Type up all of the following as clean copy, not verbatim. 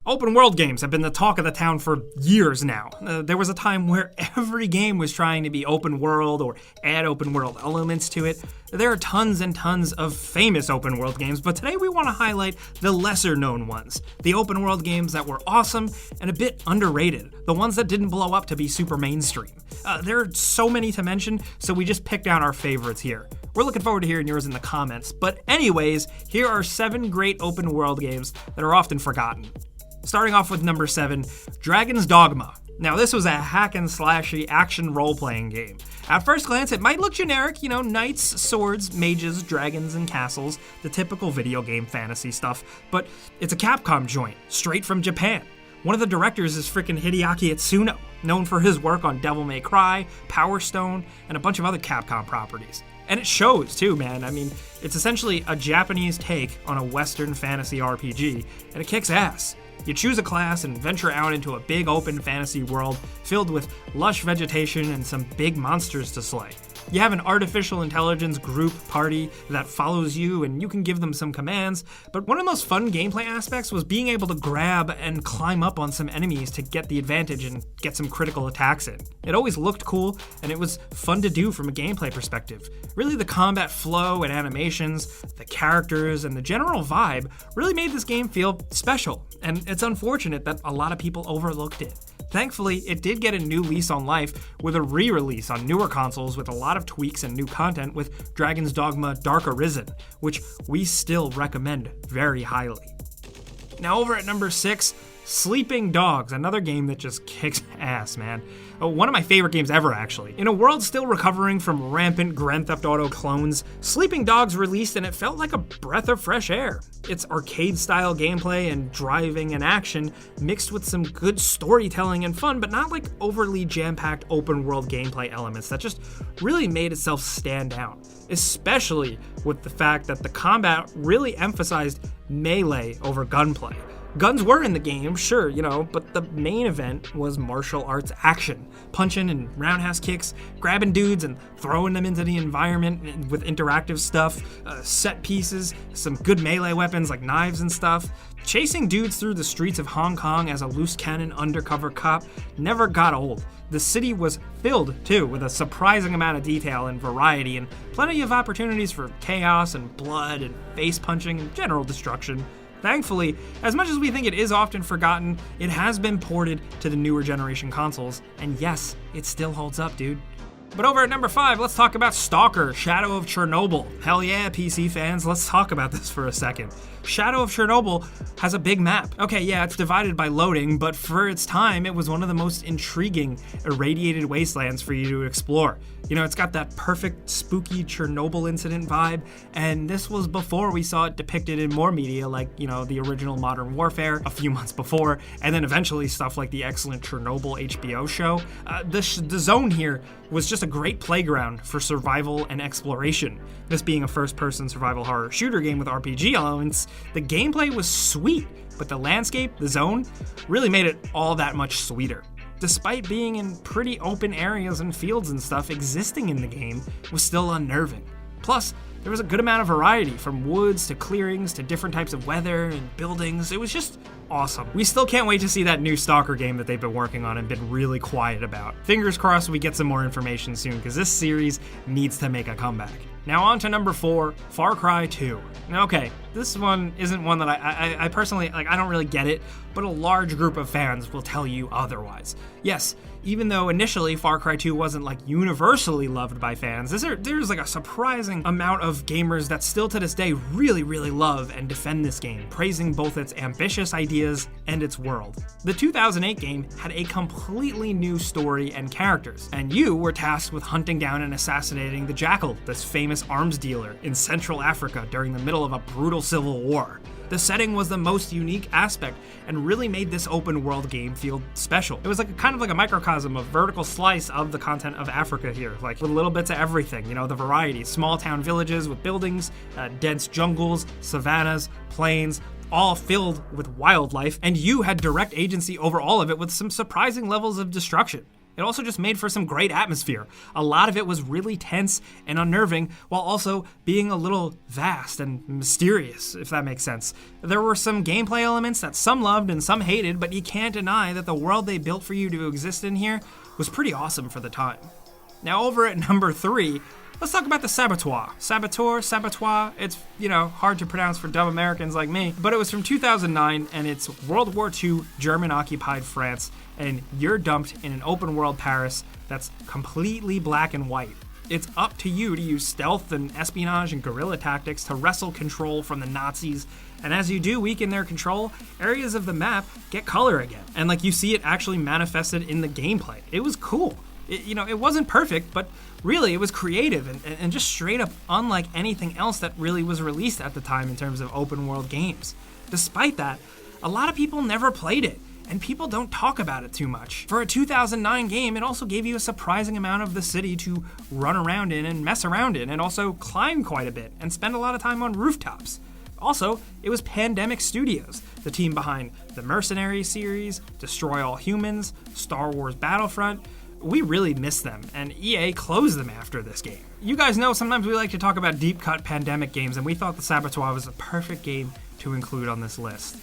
Open world games have been the talk of the town for years now. There was a time where every game was trying to be open world or add open world elements to it. There are tons and tons of famous open world games, but today we want to highlight the lesser known ones. The open world games that were awesome and a bit underrated. The ones that didn't blow up to be super mainstream. There are so many to mention, so we just picked out our favorites here. We're looking forward to hearing yours in the comments. But anyways, here are 7 great open world games that are often forgotten. Starting off with number 7, Dragon's Dogma. Now this was a hack and slashy action role-playing game. At first glance, it might look generic, knights, swords, mages, dragons, and castles, the typical video game fantasy stuff, but it's a Capcom joint, straight from Japan. One of the directors is freaking Hideaki Itsuno, known for his work on Devil May Cry, Power Stone, and a bunch of other Capcom properties. And it shows too, man. I mean, it's essentially a Japanese take on a Western fantasy RPG, and it kicks ass. You choose a class and venture out into a big open fantasy world filled with lush vegetation and some big monsters to slay. You have an artificial intelligence group party that follows you and you can give them some commands, but one of the most fun gameplay aspects was being able to grab and climb up on some enemies to get the advantage and get some critical attacks in. It always looked cool and it was fun to do from a gameplay perspective. Really, the combat flow and animations, the characters, and the general vibe really made this game feel special, and it's unfortunate that a lot of people overlooked it. Thankfully, it did get a new lease on life with a re-release on newer consoles with a lot of tweaks and new content with Dragon's Dogma Dark Arisen, which we still recommend very highly. Now over at number 6, Sleeping Dogs, another game that just kicks ass, man. One of my favorite games ever, actually. In a world still recovering from rampant Grand Theft Auto clones, Sleeping Dogs released and it felt like a breath of fresh air. It's arcade-style gameplay and driving and action mixed with some good storytelling and fun, but not like overly jam-packed open-world gameplay elements that just really made itself stand out. Especially with the fact that the combat really emphasized melee over gunplay. Guns were in the game, sure, but the main event was martial arts action. Punching and roundhouse kicks, grabbing dudes and throwing them into the environment with interactive stuff, set pieces, some good melee weapons like knives and stuff. Chasing dudes through the streets of Hong Kong as a loose cannon undercover cop never got old. The city was filled, too, with a surprising amount of detail and variety and plenty of opportunities for chaos and blood and face punching and general destruction. Thankfully, as much as we think it is often forgotten, it has been ported to the newer generation consoles, and yes, it still holds up, dude. But over at number 5, let's talk about Stalker, Shadow of Chernobyl. Hell yeah, PC fans, let's talk about this for a second. Shadow of Chernobyl has a big map. Okay, yeah, it's divided by loading, but for its time, it was one of the most intriguing, irradiated wastelands for you to explore. It's got that perfect, spooky Chernobyl incident vibe, and this was before we saw it depicted in more media like, the original Modern Warfare a few months before, and then eventually stuff like the excellent Chernobyl HBO show. The zone here was just a great playground for survival and exploration. This being a first-person survival horror shooter game with RPG elements, the gameplay was sweet, but the landscape, the zone, really made it all that much sweeter. Despite being in pretty open areas and fields and stuff, existing in the game was still unnerving. Plus, there was a good amount of variety, from woods to clearings to different types of weather and buildings. It was just awesome. We still can't wait to see that new Stalker game that they've been working on and been really quiet about. Fingers crossed we get some more information soon, because this series needs to make a comeback. Now on to number 4, Far Cry 2. Now, okay, this one isn't one that I personally, I don't really get it, but a large group of fans will tell you otherwise. Yes, even though initially Far Cry 2 wasn't universally loved by fans, there's a surprising amount of gamers that still to this day really, really love and defend this game, praising both its ambitious ideas and its world. The 2008 game had a completely new story and characters, and you were tasked with hunting down and assassinating the Jackal, this famous arms dealer in Central Africa during the middle of a brutal civil war. The setting was the most unique aspect and really made this open world game feel special. It was kind of like a microcosm, a vertical slice of the content of Africa here, with little bits of everything, the variety. Small town villages with buildings, dense jungles, savannas, plains, all filled with wildlife, and you had direct agency over all of it with some surprising levels of destruction. It also just made for some great atmosphere. A lot of it was really tense and unnerving, while also being a little vast and mysterious, if that makes sense. There were some gameplay elements that some loved and some hated, but you can't deny that the world they built for you to exist in here was pretty awesome for the time. Now over at number 3, let's talk about the Saboteur. Saboteur, it's, hard to pronounce for dumb Americans like me, but it was from 2009, and it's World War II German-occupied France, and you're dumped in an open-world Paris that's completely black and white. It's up to you to use stealth and espionage and guerrilla tactics to wrestle control from the Nazis, and as you do weaken their control, areas of the map get color again. And you see it actually manifested in the gameplay. It was cool. It wasn't perfect, but really it was creative and just straight up unlike anything else that really was released at the time in terms of open world games. Despite that, a lot of people never played it, and people don't talk about it too much. For a 2009 game, it also gave you a surprising amount of the city to run around in and mess around in, and also climb quite a bit and spend a lot of time on rooftops. Also, it was Pandemic Studios, the team behind the Mercenary series, Destroy All Humans, Star Wars Battlefront. We really miss them, and EA closed them after this game. You guys know sometimes we like to talk about deep-cut Pandemic games, and we thought the Saboteur was the perfect game to include on this list.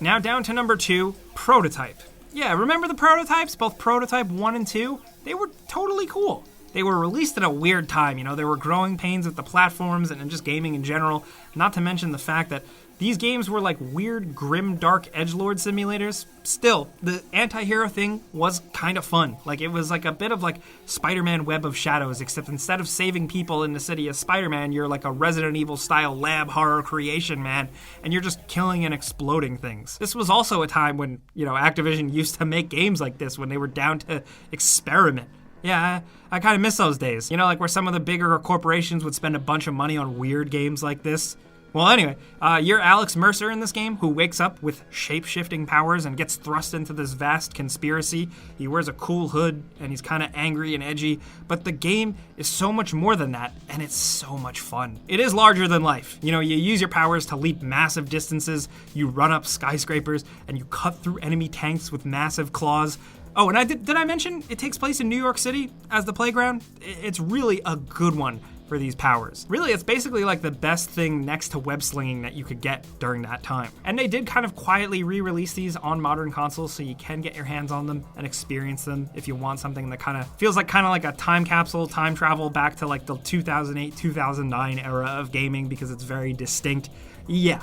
Now down to number 2, Prototype. Yeah, remember the Prototypes? Both Prototype 1 and 2? They were totally cool. They were released at a weird time, there were growing pains with the platforms and just gaming in general, not to mention the fact that these games were like weird, grim, dark edgelord simulators. Still, the anti-hero thing was kind of fun. It was a bit of Spider-Man Web of Shadows, except instead of saving people in the city as Spider-Man, you're like a Resident Evil-style lab horror creation man, and you're just killing and exploding things. This was also a time when, Activision used to make games like this when they were down to experiment. Yeah, I kind of miss those days. Where some of the bigger corporations would spend a bunch of money on weird games like this. Well, anyway, you're Alex Mercer in this game, who wakes up with shape-shifting powers and gets thrust into this vast conspiracy. He wears a cool hood, and he's kind of angry and edgy, but the game is so much more than that, and it's so much fun. It is larger than life. You use your powers to leap massive distances, you run up skyscrapers, and you cut through enemy tanks with massive claws. Oh, and did I mention it takes place in New York City as the playground? It's really a good one for these powers. Really, it's basically the best thing next to web slinging that you could get during that time. And they did kind of quietly re-release these on modern consoles, so you can get your hands on them and experience them if you want something that kind of feels like a time capsule, time travel back to the 2008-2009 era of gaming, because it's very distinct. Yeah.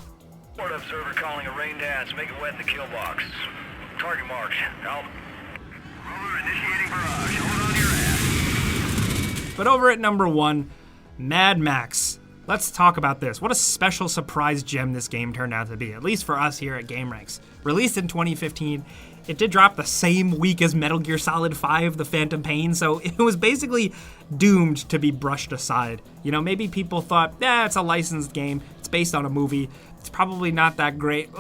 Port observer calling a rain dance. Make it wet in the kill box. Target marked. Out. Rover initiating barrage. Hold on to your ass. But over at number 1, Mad Max. Let's talk about this. What a special surprise gem this game turned out to be, at least for us here at gameranx. Released in 2015, it did drop the same week as Metal Gear Solid 5, The Phantom Pain, so it was basically doomed to be brushed aside. Maybe people thought, it's a licensed game, it's based on a movie, it's probably not that great.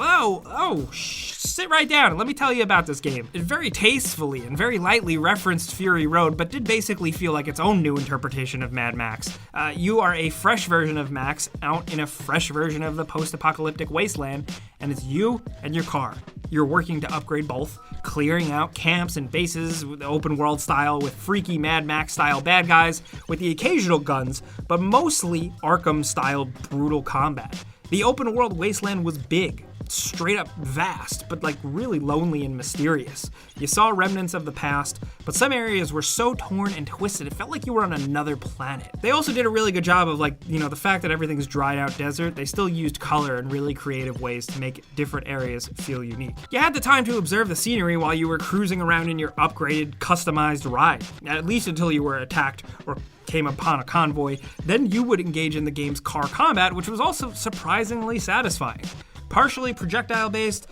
Sit right down and let me tell you about this game. It very tastefully and very lightly referenced Fury Road, but did basically feel like its own new interpretation of Mad Max. You are a fresh version of Max out in a fresh version of the post-apocalyptic wasteland, and it's you and your car. You're working to upgrade both, clearing out camps and bases with open world style with freaky Mad Max style bad guys with the occasional guns, but mostly Arkham style brutal combat. The open world wasteland was big, straight up vast, but really lonely and mysterious. You saw remnants of the past, but some areas were so torn and twisted it felt like you were on another planet. They also did a really good job of the fact that everything's dried out desert, they still used color in really creative ways to make different areas feel unique. You had the time to observe the scenery while you were cruising around in your upgraded, customized ride, at least until you were attacked or came upon a convoy. Then you would engage in the game's car combat, which was also surprisingly satisfying. Partially projectile-based,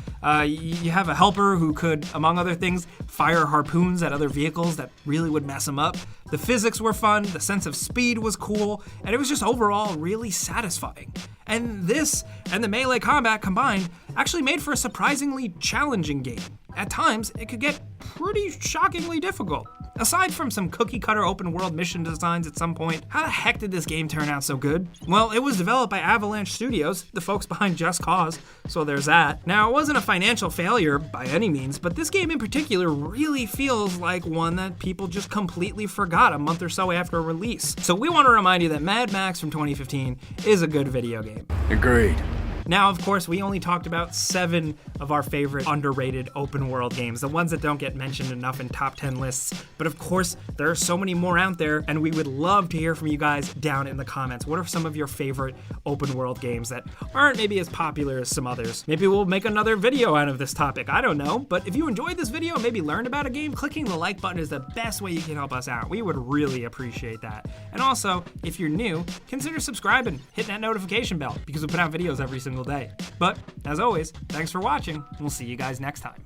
you have a helper who could, among other things, fire harpoons at other vehicles that really would mess them up. The physics were fun, the sense of speed was cool, and it was just overall really satisfying. And this and the melee combat combined actually made for a surprisingly challenging game. At times, it could get pretty shockingly difficult. Aside from some cookie-cutter open-world mission designs at some point, how the heck did this game turn out so good? Well, it was developed by Avalanche Studios, the folks behind Just Cause, so there's that. Now, it wasn't a financial failure by any means, but this game in particular really feels like one that people just completely forgot a month or so after release. So we want to remind you that Mad Max from 2015 is a good video game. Agreed. Now, of course, we only talked about 7 of our favorite underrated open world games, the ones that don't get mentioned enough in top 10 lists. But of course, there are so many more out there, and we would love to hear from you guys down in the comments. What are some of your favorite open world games that aren't maybe as popular as some others? Maybe we'll make another video out of this topic, I don't know. But if you enjoyed this video and maybe learned about a game, clicking the like button is the best way you can help us out. We would really appreciate that. And also, if you're new, consider subscribing, hitting that notification bell, because we put out videos every single day. But as always, thanks for watching, and we'll see you guys next time.